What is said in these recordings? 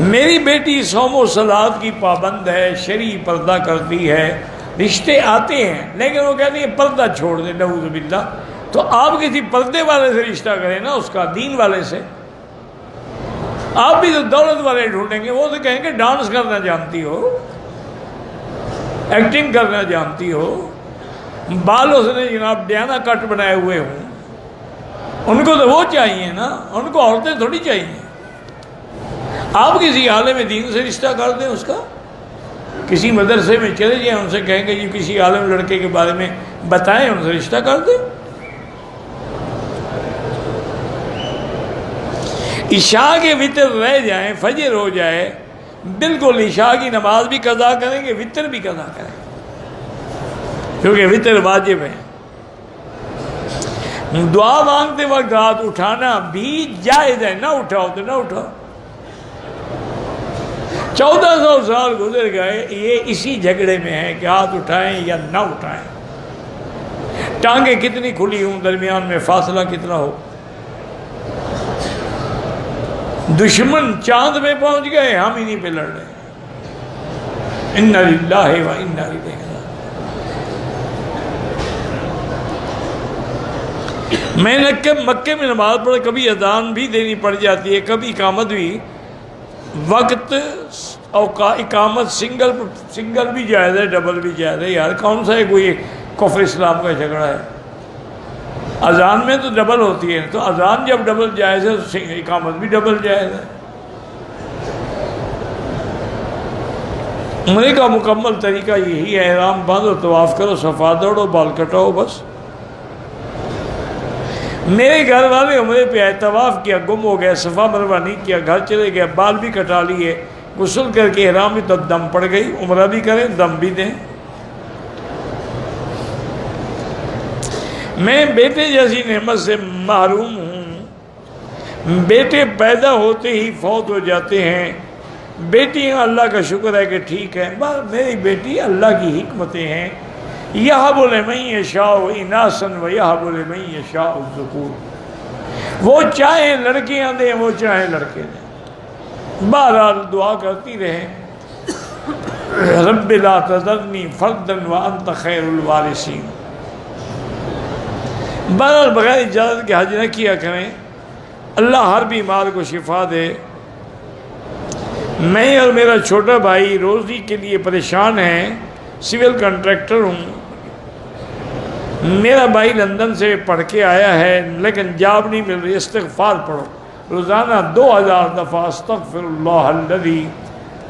میری بیٹی صوم و صلات کی پابند ہے، شرعی پردہ کرتی ہے، رشتے آتے ہیں، لیکن وہ کہتے ہیں پردہ چھوڑ دے، نعوذ باللہ۔ تو آپ کسی پردے والے سے رشتہ کریں نا، اس کا دین والے سے۔ آپ بھی تو دولت والے ڈھونڈیں گے، وہ تو کہیں گے ڈانس کرنا جانتی ہو، ایکٹنگ کرنا جانتی ہو، بال اس نے جناب ڈیانا کٹ بنائے ہوئے ہوں، ان کو تو وہ چاہیے نا، ان کو عورتیں تھوڑی چاہیے۔ آپ کسی عالم دین سے رشتہ کر دیں اس کا، کسی مدرسے میں چلے جائیں، ان سے کہیں گے جی کسی عالم لڑکے کے بارے میں بتائیں، ان سے رشتہ کر دیں۔ عشاء کے وتر رہ جائیں، فجر ہو جائے، بالکل عشاء کی نماز بھی قضا کریں گے، وتر بھی قضا کریں گے، کیونکہ وتر واجب ہے۔ دعا مانگتے وقت ہاتھ اٹھانا بھی جائز ہے، نہ اٹھاؤ تو نہ اٹھاؤ۔ 1400 سال گزر گئے، یہ اسی جھگڑے میں ہے کہ ہاتھ اٹھائیں یا نہ اٹھائیں، ٹانگیں کتنی کھلی ہوں، درمیان میں فاصلہ کتنا ہو۔ دشمن چاند میں پہنچ گئے، ہم ہی نہیں پہ لڑ رہے۔ انا للہ و انا الیہ راجعون۔ میں نے مکے میں نماز پڑھ، کبھی اذان بھی دینی پڑ جاتی ہے، کبھی اقامت بھی، وقت اقامت سنگل بھی جائز ہے، ڈبل بھی جائز ہے۔ یار کون سا ہے کوئی کفر اسلام کا جھگڑا ہے؟ اذان میں تو ڈبل ہوتی ہے، تو اذان جب ڈبل جائز ہے تو اقامت بھی ڈبل جائز ہے۔ عمرے کا مکمل طریقہ یہی ہے، احرام باندھو، طواف کرو، صفا دوڑو، بال کٹاؤ، بس۔ میرے گھر والے عمرے پہ آئے، طواف کیا، گم ہو گئے، صفا مروہ نہیں کیا، گھر چلے گئے، بال بھی کٹا لیے، غسل کر کے احرام میں تو دم پڑ گئی، عمرہ بھی کریں دم بھی دیں۔ میں بیٹے جیسی نعمت سے محروم ہوں، بیٹے پیدا ہوتے ہی فوت ہو جاتے ہیں، بیٹیاں اللہ کا شکر ہے کہ ٹھیک ہے، بس میری بیٹی اللہ کی حکمتیں ہیں، یہب لمن یشاء اناثا ویہب لمن یشاء الذکور، وہ چاہے لڑکیاں دیں، وہ چاہے لڑکے دیں، بہرحال دعا کرتی رہیں، رب لا تذرنی فردا وانت خیر الوارثین۔ بہرحال بغیر اجازت کے حج نہ کیا کریں، اللہ ہر بیمار کو شفا دے۔ میں اور میرا چھوٹا بھائی روزی کے لیے پریشان ہیں، سول کنٹریکٹر ہوں، میرا بھائی لندن سے پڑھ کے آیا ہے لیکن جاب نہیں مل رہی، استغفار پڑھو، روزانہ 2000 دفعہ استغفر اللہ الذی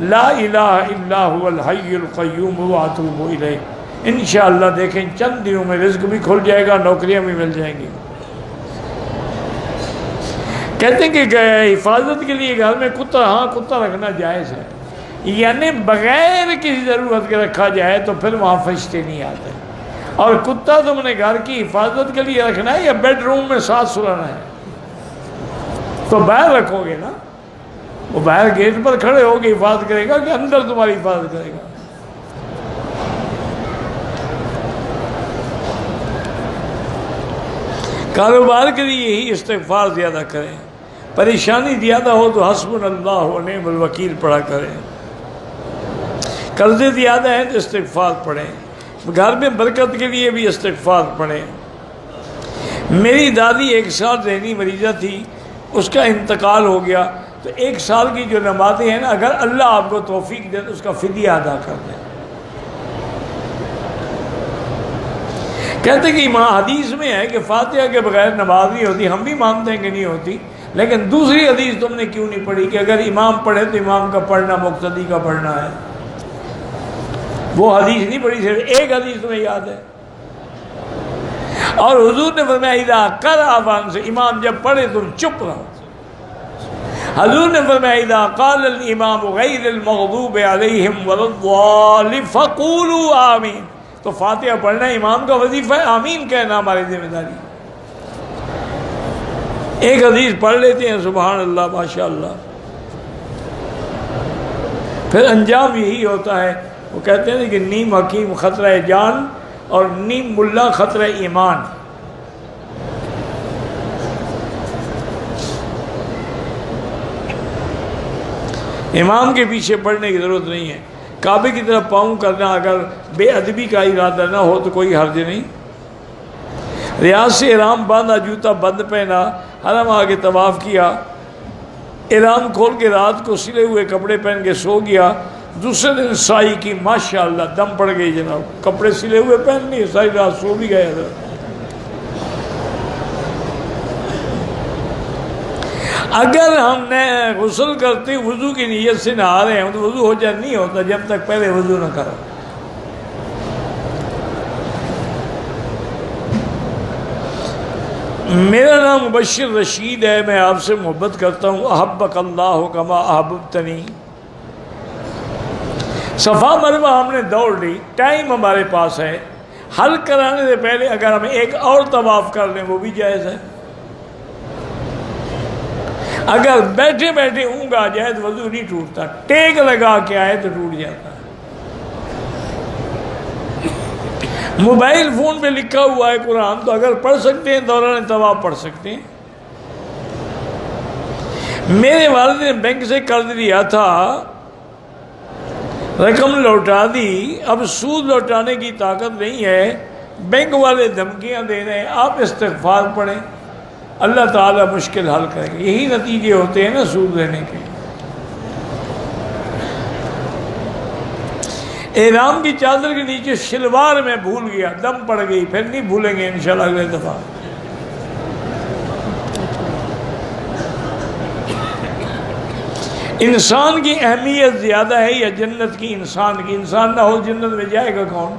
لا الہ الا هو الحی القیوم واتوب الیہ۔ انشاءاللہ دیکھیں چند دنوں میں رزق بھی کھل جائے گا، نوکریاں بھی مل جائیں گی۔ کہتے ہیں کہ حفاظت کے لیے گھر میں کتا، ہاں کتا رکھنا جائز ہے، یعنی بغیر کسی ضرورت کے رکھا جائے تو پھر وہاں فرشتے نہیں آتے۔ اور کتا تم نے گھر کی حفاظت کے لیے رکھنا ہے یا بیڈ روم میں ساتھ سلانا ہے؟ تو باہر رکھو گے نا، وہ باہر گیٹ پر کھڑے ہو کے حفاظت کرے گا کہ اندر تمہاری حفاظت کرے گا؟ کاروبار کے لیے یہی استغفار زیادہ کریں، پریشانی زیادہ ہو تو حسبنا اللہ و نعم الوکیل پڑھا کریں، قرضے زیادہ ہیں تو استغفار پڑھیں، گھر میں برکت کے لیے بھی استغفار پڑھیں۔ میری دادی 1 سال ذہنی مریضہ تھی، اس کا انتقال ہو گیا، تو 1 سال کی جو نمازیں ہیں نا، اگر اللہ آپ کو توفیق دے تو اس کا فدیہ ادا کر دیں۔ کہتے کہ ماں حدیث میں ہے کہ فاتحہ کے بغیر نماز نہیں ہوتی، ہم بھی مانتے ہیں کہ نہیں ہوتی، لیکن دوسری حدیث تم نے کیوں نہیں پڑھی کہ اگر امام پڑھے تو امام کا پڑھنا مقتدی کا پڑھنا ہے؟ وہ حدیث نہیں پڑھی، صرف ایک حدیث تمہیں یاد ہے۔ اور حضور نے فرمایا اذا قرأ فانصتوا، سے امام جب پڑھے تم چپ رہو۔ حضور نے فرمایا اذا قال الامام غیر المغضوب علیہم ولا الضالین فقولوا آمین، تو فاتحہ پڑھنا امام کا وظیفہ ہے، آمین کہنا ہماری ذمہ داری۔ ایک حدیث پڑھ لیتے ہیں، سبحان اللہ ماشاءاللہ، پھر انجام یہی ہوتا ہے۔ وہ کہتے ہیں کہ نیم حکیم خطرہ جان اور نیم ملا خطرہ ایمان۔ امام کے پیچھے پڑھنے کی ضرورت نہیں ہے. کعبے کی طرف پاؤں کرنا اگر بے ادبی کا ارادہ نہ ہو تو کوئی حرج نہیں. ریاض سے احرام باندھا، جوتا بند پہنا، حرم آگے طواف کیا، احرام کھول کے رات کو سلے ہوئے کپڑے پہن کے سو گیا، دوسرے دن سائی کی، ماشاءاللہ دم پڑ گئی جناب، کپڑے سلے ہوئے پہن لیے، ساری رات سو بھی گیا حضرت. اگر ہم نے غسل کرتے وضو کی نیت سے نہا رہے ہیں تو وضو ہو جائے نہیں ہوتا جب تک پہلے وضو نہ کرو. میرا نام مبشر رشید ہے، میں آپ سے محبت کرتا ہوں. احبک اللہ کما احببتنی. صفا مروہ ہم نے دوڑ لی، ٹائم ہمارے پاس ہے، حل کرانے سے پہلے اگر ہم ایک اور طواف کر لیں وہ بھی جائز ہے. اگر بیٹھے بیٹھے اونگ آ جائے تو وضو نہیں ٹوٹتا، ٹیک لگا کے آئے تو ٹوٹ جاتا ہے. موبائل فون پہ لکھا ہوا ہے قرآن تو اگر پڑھ سکتے ہیں دوران طواف پڑھ سکتے ہیں. میرے والد نے بینک سے قرض لیا تھا، رقم لوٹا دی، اب سود لوٹانے کی طاقت نہیں ہے، بینک والے دھمکیاں دے رہے ہیں، آپ استغفار پڑھیں، اللہ تعالیٰ مشکل حل کریں گے. یہی نتیجے ہوتے ہیں نا سود لینے کے. احرام کی چادر کے نیچے شلوار میں بھول گیا، دم پڑ گئی، پھر نہیں بھولیں گے انشاءاللہ اگلے دفعہ. انسان کی اہمیت زیادہ ہے یا جنت کی انسان کی؟ انسان نہ ہو جنت میں جائے گا کون؟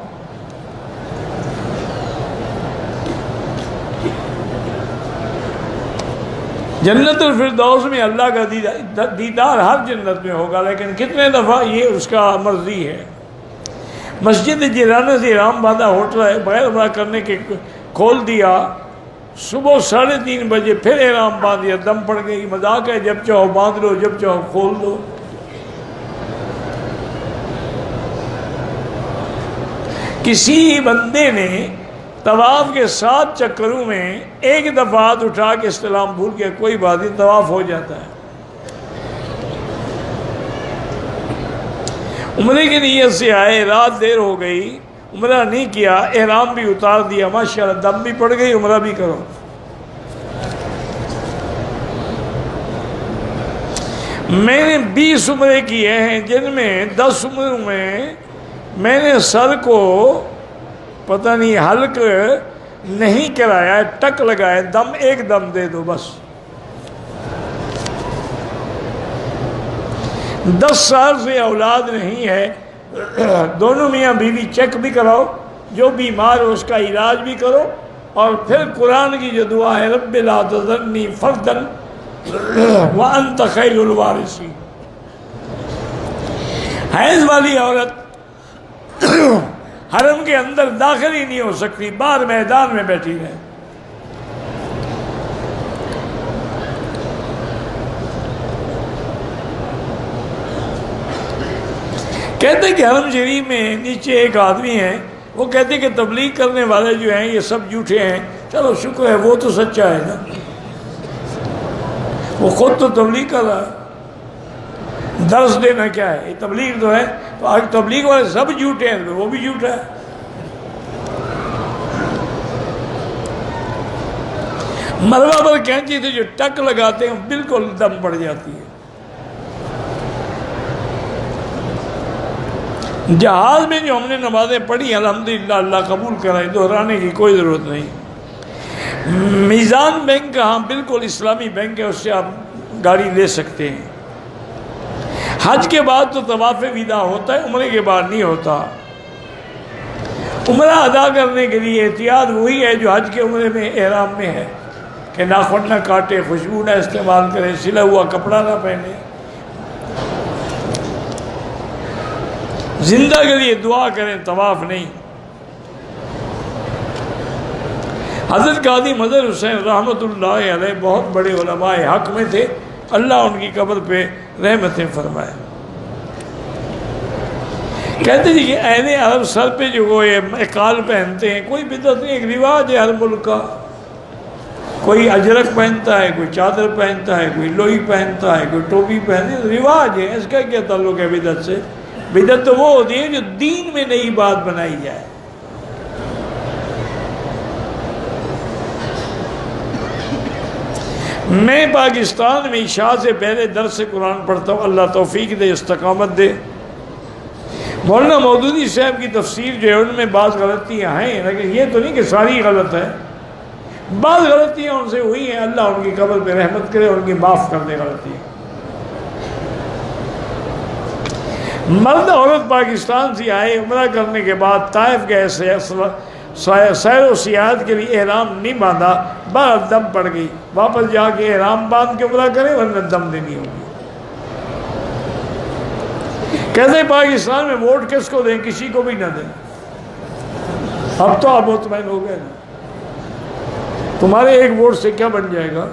جنت الفردوس میں اللہ کا دیدار ہر جنت میں ہوگا، لیکن کتنے دفعہ یہ اس کا مرضی ہے. مسجد جیرانہ سے احرام باندھا، ہوٹل ہے، بغیر عمرہ کرنے کے کھول دیا، صبح 3:30 بجے پھر احرام باندھ دیا، دم پڑ گئی. مذاق ہے، جب چاہو باندھ لو، جب چاہو کھول دو. کسی بندے نے طواف کے 7 چکروں میں ایک دفعہ ہاتھ اٹھا کے استلام بھول گیا، کوئی بات نہیں، طواف ہو جاتا ہے. عمرے کی نیت سے آئے، رات دیر ہو گئی، عمرہ نہیں کیا، احرام بھی اتار دیا، ماشاءاللہ دم بھی پڑ گئی، عمرہ بھی کرو. میں نے 20 عمرے کیے ہیں، جن میں 10 عمروں میں میں نے سر کو پتہ نہیں حلق نہیں کرایا، ٹک لگایا، دم ایک دم دے دو بس. 10 سال سے اولاد نہیں ہے، دونوں میاں بیوی چیک بھی کراؤ، جو بیمار ہو اس کا علاج بھی کرو، اور پھر قرآن کی جو دعا ہے رب لا تذرنی فردا وانت خیر الوارثین. حیض والی عورت حرم کے اندر داخل ہی نہیں ہو سکتی، باہر میدان میں بیٹھی رہے. کہتے کہ حرم شریف میں نیچے ایک آدمی ہے، وہ کہتے کہ تبلیغ کرنے والے جو ہیں یہ سب جھوٹے ہیں. چلو شکر ہے، وہ تو سچا ہے نا، وہ خود تو تبلیغ کر رہا ہے، درس دینا کیا ہے، یہ تبلیغ تو ہے. تو آج تبلیغ والے سب جھوٹے ہیں تو وہ بھی جھوٹا ہے. مروہ پر کینچی سے جو ٹک لگاتے ہیں بالکل دم پڑ جاتی ہے. جہاز میں جو ہم نے نمازیں پڑھی الحمدللہ اللہ قبول کرائے، دہرانے کی کوئی ضرورت نہیں. میزان بینک ہاں بالکل اسلامی بینک ہے، اس سے آپ گاڑی لے سکتے ہیں. حج کے بعد تو طواف وداع ہوتا ہے، عمرے کے بعد نہیں ہوتا. عمرہ ادا کرنے کے لیے احتیاط وہی ہے جو حج کے عمرے میں احرام میں ہے، کہ ناخن نہ کاٹے، خوشبو نہ استعمال کرے، سلا ہوا کپڑا نہ پہنے. زندہ کے لیے دعا کریں، طواف نہیں. حضرت قاضی مظہر حسین رحمۃ اللہ علیہ بہت بڑے علماء حق میں تھے، اللہ ان کی قبر پہ رحمتیں فرمائے. کہتے جی کہ اہل عرب سر پہ جو وہ اقال پہنتے ہیں، کوئی بدعت نہیں، ایک رواج ہے ہر ملک کا. کوئی اجرک پہنتا ہے، کوئی چادر پہنتا ہے، کوئی لوئی پہنتا ہے، کوئی ٹوپی پہنتی ہے، رواج ہے، اس کا کیا تعلق ہے بدعت سے؟ بدعت تو وہ ہوتی ہے جو دین میں نئی بات بنائی جائے۔ میں پاکستان میں عشاء سے پہلے درس قرآن پڑھتا ہوں، اللہ توفیق دے، استقامت دے۔ مولانا مودودی صاحب کی تفسیر جو ہے ان میں بعض غلطیاں ہیں، لیکن یہ تو نہیں کہ ساری غلط ہے، بعض غلطیاں ان سے ہوئی ہیں، اللہ ان کی قبر پہ رحمت کرے اور ان کی معاف کر دے غلطیاں۔ مرد عورت پاکستان سے آئے، عمرہ کرنے کے بعد طائف گئے، سیر و سیاحت کے لیے احرام نہیں باندھا، باہر دم پڑ گئی، واپس جا کے احرام باندھ کے عمرہ کرے ورنہ دم دینی ہوگی۔ کہتے ہیں پاکستان میں ووٹ کس کو دیں؟ کسی کو بھی نہ دیں۔ اب تو آپ مطمئن ہو گئے نا، تمہارے ایک ووٹ سے کیا بن جائے گا؟